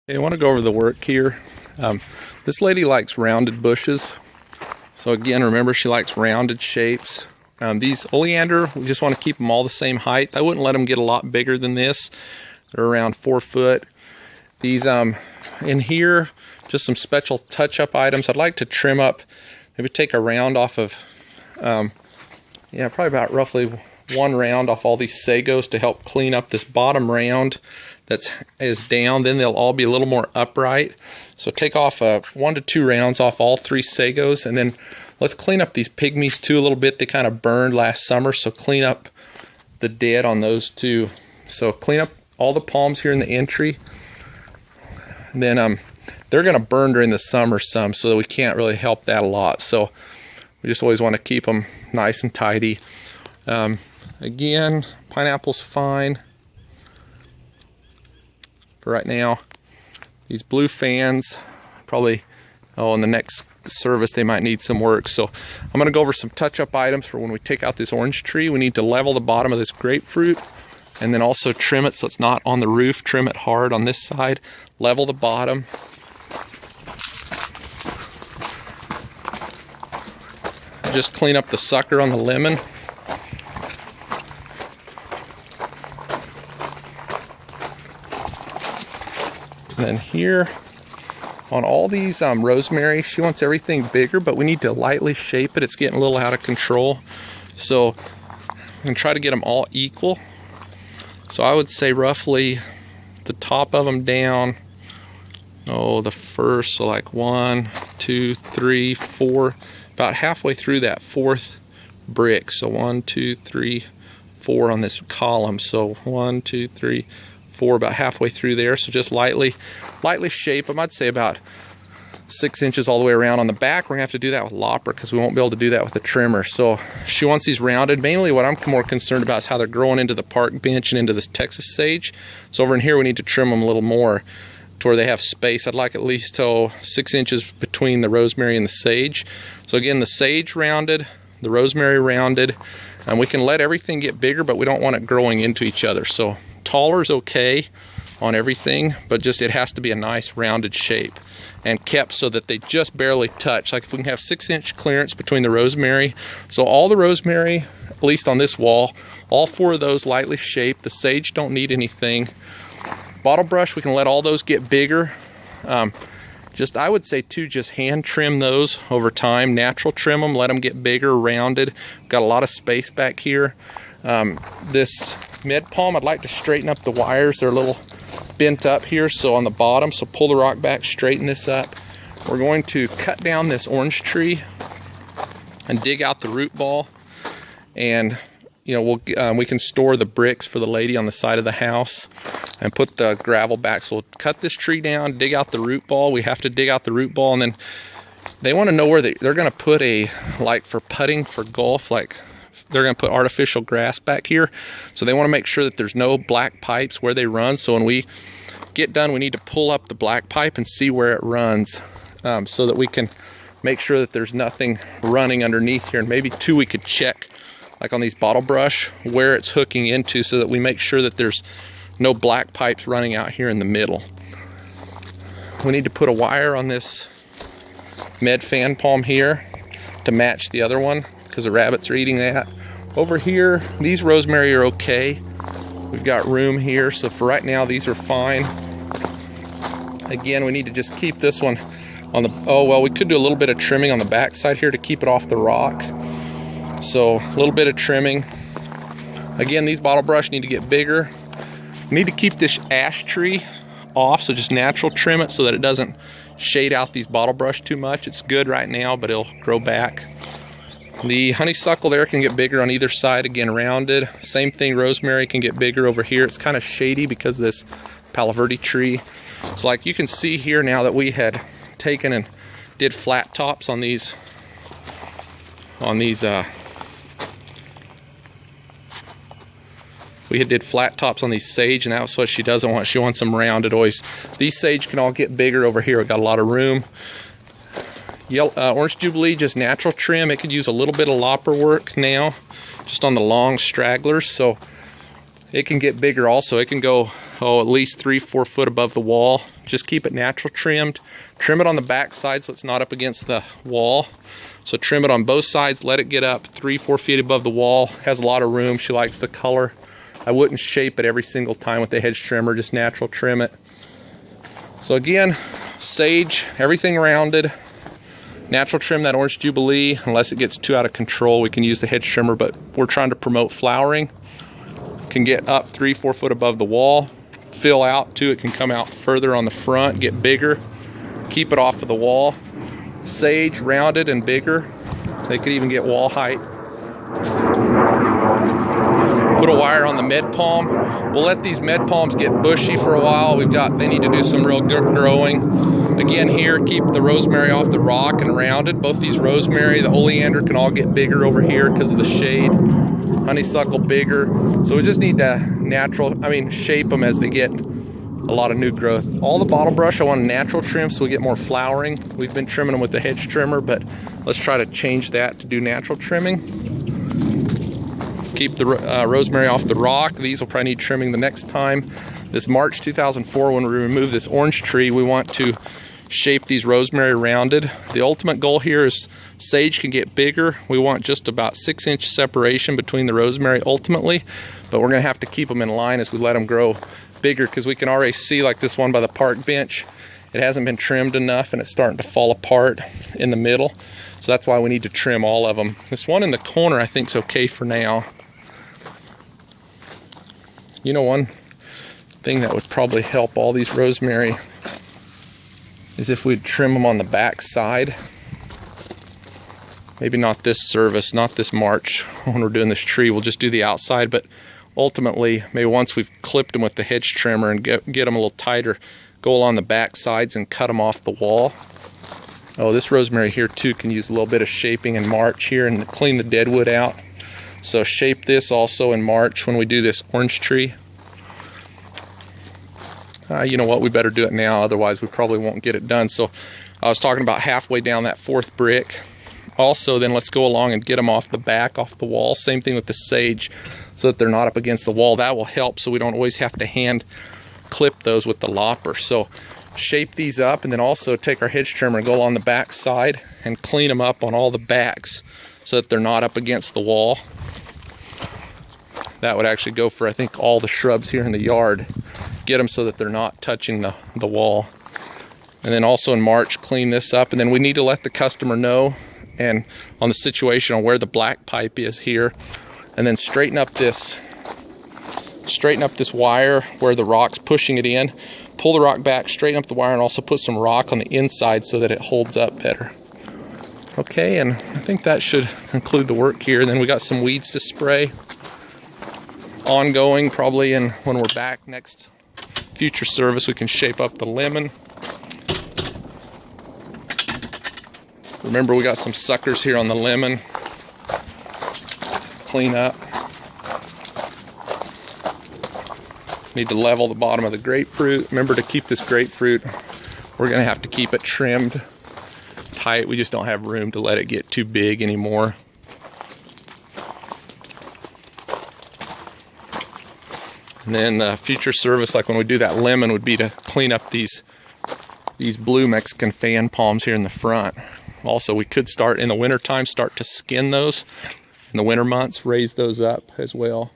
Okay, I want to go over the work here. This lady likes rounded bushes. So again, remember, she likes rounded shapes. These oleander, we just want to keep them all the same height. I wouldn't let them get a lot bigger than this. They're around 4 foot. These in here, just some special touch-up items. I'd like to trim up, maybe take a round off of, yeah, probably about roughly 1 round off all these sagos to help clean up this bottom round is down. Then they'll all be a little more upright. So take off 1 to 2 rounds off all 3 sagos, and then let's clean up these pygmies too a little bit. They kind of burned last summer, so clean up the dead on those too. So clean up all the palms here in the entry. And then they're going to burn during the summer some, so we can't really help that a lot. So we just always want to keep them nice and tidy. Again, pineapple's fine for right now. These blue fans, probably, in the next service they might need some work. So I'm going to go over some touch-up items for when we take out this orange tree. We need to level the bottom of this grapefruit and then also trim it so it's not on the roof. Trim it hard on this side. Level the bottom. Just clean up the sucker on the lemon. And then here on all these rosemary, she wants everything bigger, but we need to lightly shape it. It's getting a little out of control. So I'm going to try to get them all equal. So I would say roughly the top of them down, the first, so like 1, 2, 3, 4, about halfway through that 4th brick. So 1, 2, 3, 4 on this column. So 1, 2, 3, 4, about halfway through there. So just lightly shape them. I'd say about 6 inches all the way around. On the back, we're gonna have to do that with lopper because we won't be able to do that with a trimmer. So she wants these rounded. Mainly what I'm more concerned about is how they're growing into the park bench and into this Texas sage. So over in here we need to trim them a little more to where they have space. I'd like at least 6 inches between the rosemary and the sage. So again, the sage rounded, the rosemary rounded, and we can let everything get bigger, but we don't want it growing into each other. So taller is okay on everything, but just it has to be a nice rounded shape and kept so that they just barely touch. Like if we can have 6-inch clearance between the rosemary. So all the rosemary, at least on this wall, all 4 of those lightly shaped. The sage don't need anything. Bottle brush, we can let all those get bigger. I would say too, just hand trim those over time. Natural trim them, let them get bigger, rounded. Got a lot of space back here. This mid palm, I'd like to straighten up the wires. They're a little bent up here, so on the bottom. So pull the rock back, straighten this up. We're going to cut down this orange tree and dig out the root ball. And we can store the bricks for the lady on the side of the house and put the gravel back. So we'll cut this tree down, dig out the root ball. We have to dig out the root ball, and then they want to know where they're going to put for putting for golf, like they're going to put artificial grass back here. So they want to make sure that there's no black pipes where they run. So when we get done, we need to pull up the black pipe and see where it runs, so that we can make sure that there's nothing running underneath here. And maybe too, we could check, like on these bottle brush, where it's hooking into, so that we make sure that there's no black pipes running out here in the middle. We need to put a wire on this med fan palm here to match the other one because the rabbits are eating that. Over here, these rosemary are okay. We've got room here, so for right now these are fine. Again, we need to just keep this one on the, we could do a little bit of trimming on the back side here to keep it off the rock. So a little bit of trimming. Again, these bottle brush need to get bigger. We need to keep this ash tree off, so just natural trim it so that it doesn't shade out these bottle brush too much. It's good right now, but it'll grow back. The honeysuckle there can get bigger on either side, again rounded. Same thing, rosemary can get bigger over here. It's kind of shady because of this Palo Verde tree. So like you can see here now that we had taken and did flat tops on these we did flat tops on these sage, and that's what she doesn't want. She wants them rounded always. These sage can all get bigger over here. We've got a lot of room. Orange Jubilee, just natural trim. It could use a little bit of lopper work now, just on the long stragglers. So it can get bigger also. It can go at least 3-4 foot above the wall. Just keep it natural trimmed. Trim it on the back side so it's not up against the wall. So trim it on both sides, let it get up 3-4 feet above the wall. Has a lot of room, she likes the color. I wouldn't shape it every single time with the hedge trimmer, just natural trim it. So again, sage, everything rounded. Natural trim that Orange Jubilee. Unless it gets too out of control, we can use the hedge trimmer, but we're trying to promote flowering. Can get up 3-4 foot above the wall. Fill out too, it can come out further on the front, get bigger. Keep it off of the wall. Sage, rounded and bigger. They could even get wall height. Put a wire on the med palm. We'll let these med palms get bushy for a while. They need to do some real good growing. Again here, keep the rosemary off the rock and rounded. Both these rosemary, the oleander can all get bigger over here because of the shade. Honeysuckle bigger. So we just need to shape them as they get a lot of new growth. All the bottle brush I want a natural trim so we get more flowering. We've been trimming them with the hedge trimmer, but let's try to change that to do natural trimming. Keep the rosemary off the rock. These will probably need trimming the next time. This March 2004, when we remove this orange tree, we want to shape these rosemary rounded. The ultimate goal here is sage can get bigger. We want just about 6-inch separation between the rosemary ultimately, but we're gonna have to keep them in line as we let them grow bigger, because we can already see, like this one by the park bench, it hasn't been trimmed enough and it's starting to fall apart in the middle. So that's why we need to trim all of them. This one in the corner I think is okay for now. You know, one thing that would probably help all these rosemary is if we'd trim them on the back side. Maybe not this service, not this March when we're doing this tree, we'll just do the outside, but ultimately, maybe once we've clipped them with the hedge trimmer and get them a little tighter, go along the back sides and cut them off the wall. Oh, this rosemary here too can use a little bit of shaping in March here and clean the dead wood out. So shape this also in March when we do this orange tree. You know what, we better do it now, otherwise we probably won't get it done. So I was talking about halfway down that 4th brick. Also, then let's go along and get them off the back, off the wall. Same thing with the sage, so that they're not up against the wall. That will help so we don't always have to hand clip those with the lopper. So shape these up, and then also take our hedge trimmer and go along the back side and clean them up on all the backs so that they're not up against the wall. That would actually go for, I think, all the shrubs here in the yard. Get them so that they're not touching the wall. And then also in March, clean this up, and then we need to let the customer know and on the situation on where the black pipe is here, and then straighten up this wire where the rock's pushing it in. Pull the rock back, straighten up the wire, and also put some rock on the inside so that it holds up better. Okay, and I think that should conclude the work here. And then we got some weeds to spray. Ongoing, probably, and when we're back next future service, we can shape up the lemon. Remember, we got some suckers here on the lemon. Clean up. Need to level the bottom of the grapefruit. Remember to keep this grapefruit, we're gonna have to keep it trimmed tight. We just don't have room to let it get too big anymore. And then the future service, like when we do that lemon, would be to clean up these blue Mexican fan palms here in the front. Also, we could start in the winter time, start to skin those in the winter months, raise those up as well.